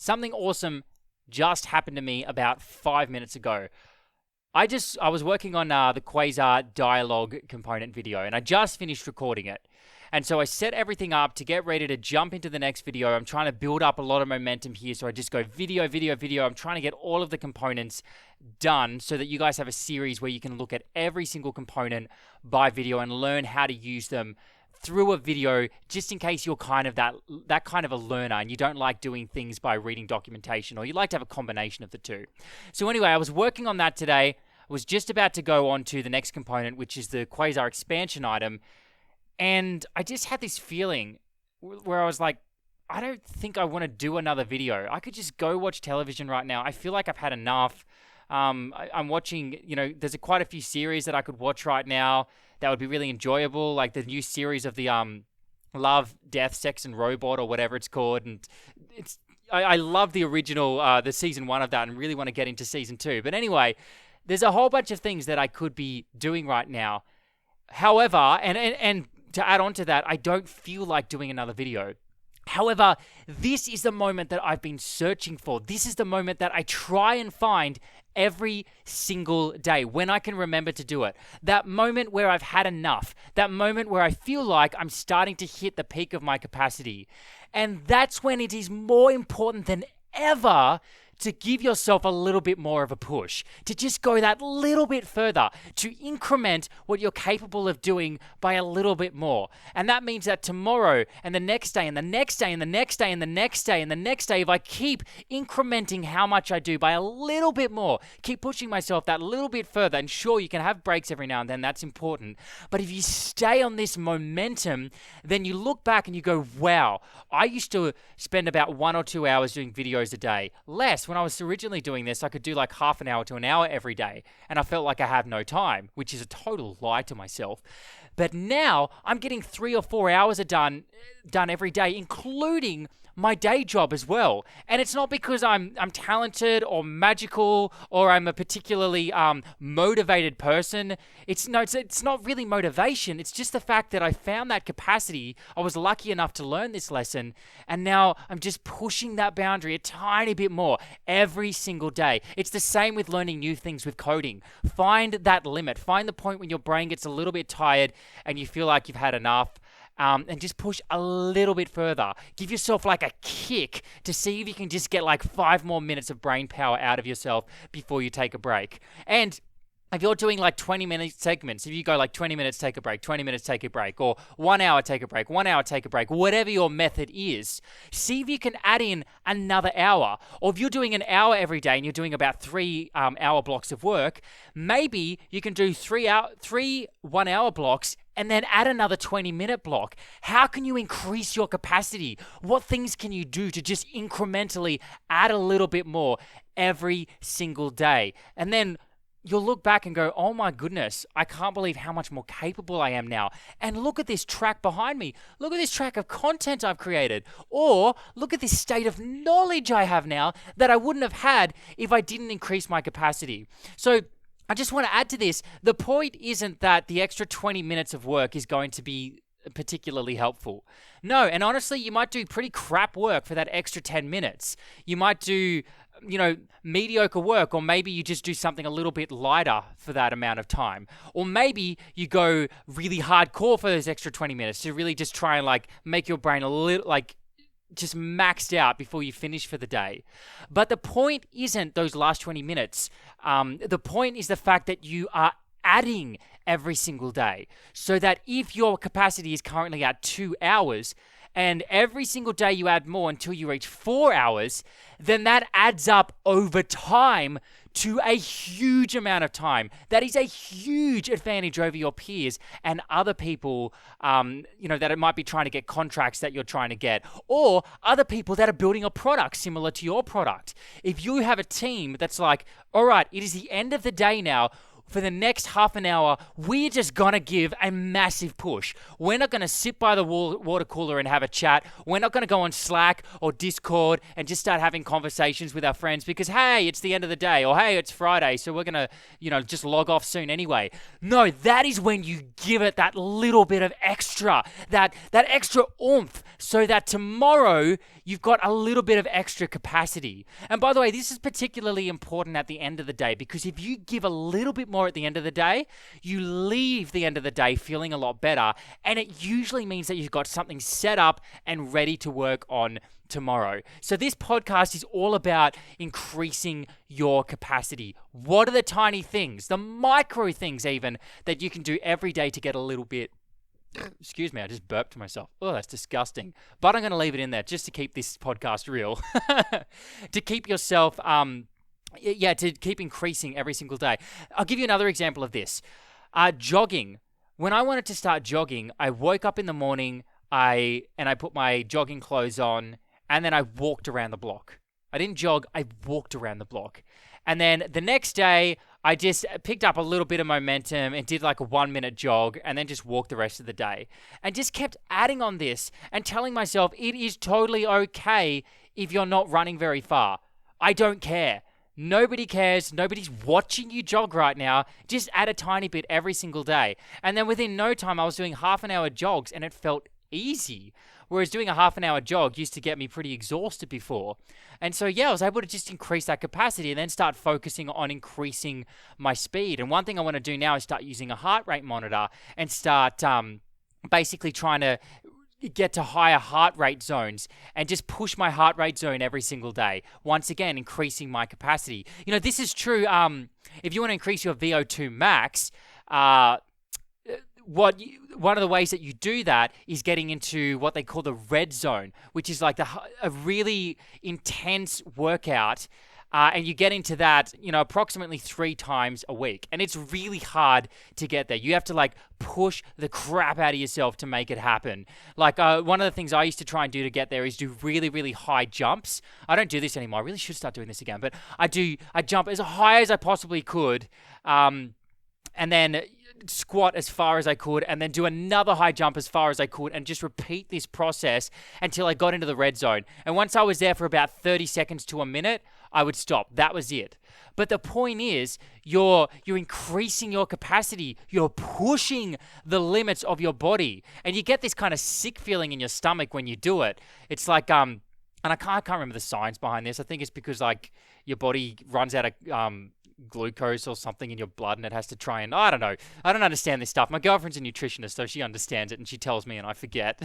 Something awesome just happened to me about 5 minutes ago. I was working on the Quasar dialogue component video, and I just finished recording it. And so I set everything up to get ready to jump into the next video. I'm trying to build up a lot of momentum here, so I just go video, video, video. I'm trying to get all of the components done so that you guys have a series where you can look at every single component by video and learn how to use them through a video, just in case you're kind of that kind of a learner and you don't like doing things by reading documentation, or you like to have a combination of the two. So anyway, I was working on that today. I was just about to go on to the next component, which is the Quasar expansion item. And I just had this feeling where I was like, I don't think I want to do another video. I could just go watch television right now. I feel like I've had enough. I'm watching, there's quite a few series that I could watch right now that would be really enjoyable, like the new series of the Love, Death, Sex and Robot, or whatever it's called. And I love the original, the season 1 of that, and really want to get into season 2. But anyway, there's a whole bunch of things that I could be doing right now. However, and to add on to that, I don't feel like doing another video. However, this is the moment that I've been searching for. This is the moment that I try and find every single day when I can remember to do it. That moment where I've had enough. That moment where I feel like I'm starting to hit the peak of my capacity. And that's when it is more important than ever to give yourself a little bit more of a push, to just go that little bit further, to increment what you're capable of doing by a little bit more. And that means that tomorrow and the next day and the next day and the next day and the next day and the next day, if I keep incrementing how much I do by a little bit more, keep pushing myself that little bit further, and sure, you can have breaks every now and then, that's important. But if you stay on this momentum, then you look back and you go, wow, I used to spend about 1 or 2 hours doing videos a day. Less. When I was originally doing this, I could do like half an hour to an hour every day, and I felt like I have no time, which is a total lie to myself. But now I'm getting 3 or 4 hours done every day, including my day job as well. And it's not because I'm talented or magical or I'm a particularly motivated person. It's not really motivation. It's just the fact that I found that capacity. I was lucky enough to learn this lesson, and now I'm just pushing that boundary a tiny bit more every single day. It's the same with learning new things with coding. Find that limit. Find the point when your brain gets a little bit tired and you feel like you've had enough. And just push a little bit further. Give yourself like a kick to see if you can just get like 5 more minutes of brain power out of yourself before you take a break. And if you're doing like 20-minute segments, if you go like 20 minutes, take a break, 20 minutes, take a break, or 1 hour, take a break, 1 hour, take a break, whatever your method is, see if you can add in another hour. Or if you're doing an hour every day and you're doing about 3 hour blocks of work, maybe you can do 3 1-hour blocks and then add another 20-minute block. How can you increase your capacity? What things can you do to just incrementally add a little bit more every single day? And then you'll look back and go, oh my goodness, I can't believe how much more capable I am now. And look at this track behind me. Look at this track of content I've created. Or look at this state of knowledge I have now that I wouldn't have had if I didn't increase my capacity. So I just want to add to this. The point isn't that the extra 20 minutes of work is going to be particularly helpful. No, and honestly, you might do pretty crap work for that extra 10 minutes. You might do mediocre work, or maybe you just do something a little bit lighter for that amount of time. Or maybe you go really hardcore for those extra 20 minutes to really just try and like make your brain a little like just maxed out before you finish for the day. But the point isn't those last 20 minutes. The point is the fact that you are adding every single day, so that if your capacity is currently at 2 hours, and every single day you add more until you reach 4 hours, then that adds up over time to a huge amount of time. That is a huge advantage over your peers and other people, that it might be trying to get contracts that you're trying to get, or other people that are building a product similar to your product. If you have a team that's like, all right, it is the end of the day now, for the next half an hour, we're just going to give a massive push. We're not going to sit by the water cooler and have a chat. We're not going to go on Slack or Discord and just start having conversations with our friends because, hey, it's the end of the day, or hey, it's Friday, so we're going to, just log off soon anyway. No, that is when you give it that little bit of extra, that extra oomph, so that tomorrow you've got a little bit of extra capacity. And by the way, this is particularly important at the end of the day, because if you give a little bit more at the end of the day, you leave the end of the day feeling a lot better. And it usually means that you've got something set up and ready to work on tomorrow. So this podcast is all about increasing your capacity. What are the tiny things, the micro things even, that you can do every day to get a little bit, excuse me, I just burped myself. Oh, that's disgusting. But I'm going to leave it in there just to keep this podcast real. To keep yourself, to keep increasing every single day. I'll give you another example of this. Jogging. When I wanted to start jogging, I woke up in the morning, I put my jogging clothes on, and then I walked around the block. I didn't jog, I walked around the block. And then the next day, I just picked up a little bit of momentum and did like a 1-minute jog and then just walked the rest of the day. And just kept adding on this and telling myself it is totally okay if you're not running very far. I don't care. Nobody cares. Nobody's watching you jog right now. Just add a tiny bit every single day. And then within no time, I was doing half-an-hour jogs and it felt easy. Whereas doing a half-an-hour jog used to get me pretty exhausted before. And so, I was able to just increase that capacity and then start focusing on increasing my speed. And one thing I want to do now is start using a heart rate monitor and start basically trying to get to higher heart rate zones and just push my heart rate zone every single day. Once again, increasing my capacity. This is true. If you want to increase your VO2 max, one of the ways that you do that is getting into what they call the red zone, which is like a really intense workout. And you get into that, approximately 3 times a week. And it's really hard to get there. You have to push the crap out of yourself to make it happen. One of the things I used to try and do to get there is do really, really high jumps. I don't do this anymore. I really should start doing this again. But I jump as high as I possibly could. And then squat as far as I could, and then do another high jump as far as I could, and just repeat this process until I got into the red zone. And once I was there for about 30 seconds to a minute, I would stop. That was it. But the point is, you're increasing your capacity. You're pushing the limits of your body, and you get this kind of sick feeling in your stomach when you do it. It's like and I can't remember the science behind this. I think it's because your body runs out of glucose or something in your blood, and it has to try and, I don't know. I don't understand this stuff. My girlfriend's a nutritionist, so she understands it, and she tells me, and I forget.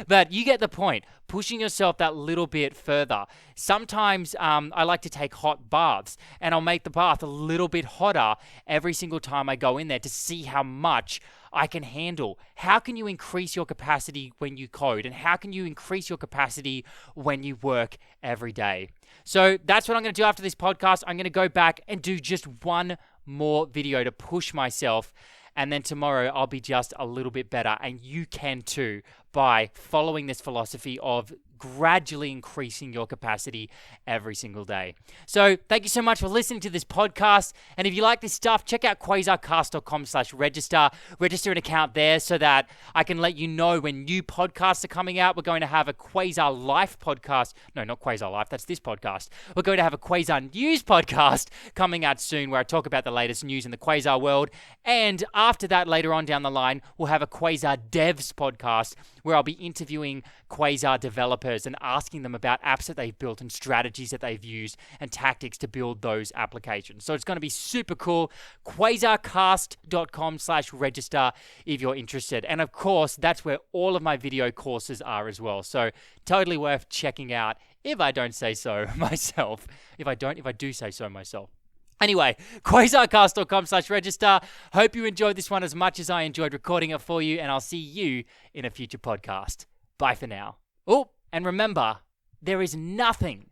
But you get the point. Pushing yourself that little bit further. Sometimes I like to take hot baths, and I'll make the bath a little bit hotter every single time I go in there to see how much I can handle. How can you increase your capacity when you code? And how can you increase your capacity when you work every day? So that's what I'm going to do after this podcast. I'm going to go back and do just one more video to push myself. And then tomorrow I'll be just a little bit better. And you can too, by following this philosophy of gradually increasing your capacity every single day. So thank you so much for listening to this podcast. And if you like this stuff, check out quasarcast.com/register. Register an account there so that I can let you know when new podcasts are coming out. We're going to have a Quasar Life podcast. No, not Quasar Life. That's this podcast. We're going to have a Quasar News podcast coming out soon where I talk about the latest news in the Quasar world. And after that, later on down the line, we'll have a Quasar Devs podcast where I'll be interviewing Quasar developers and asking them about apps that they've built and strategies that they've used and tactics to build those applications. So it's going to be super cool. Quasarcast.com/register if you're interested. And of course, that's where all of my video courses are as well. So totally worth checking out if I don't say so myself. If I do say so myself. Anyway, quasarcast.com/register. Hope you enjoyed this one as much as I enjoyed recording it for you, and I'll see you in a future podcast. Bye for now. Oh, and remember, there is nothing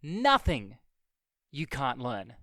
you can't learn.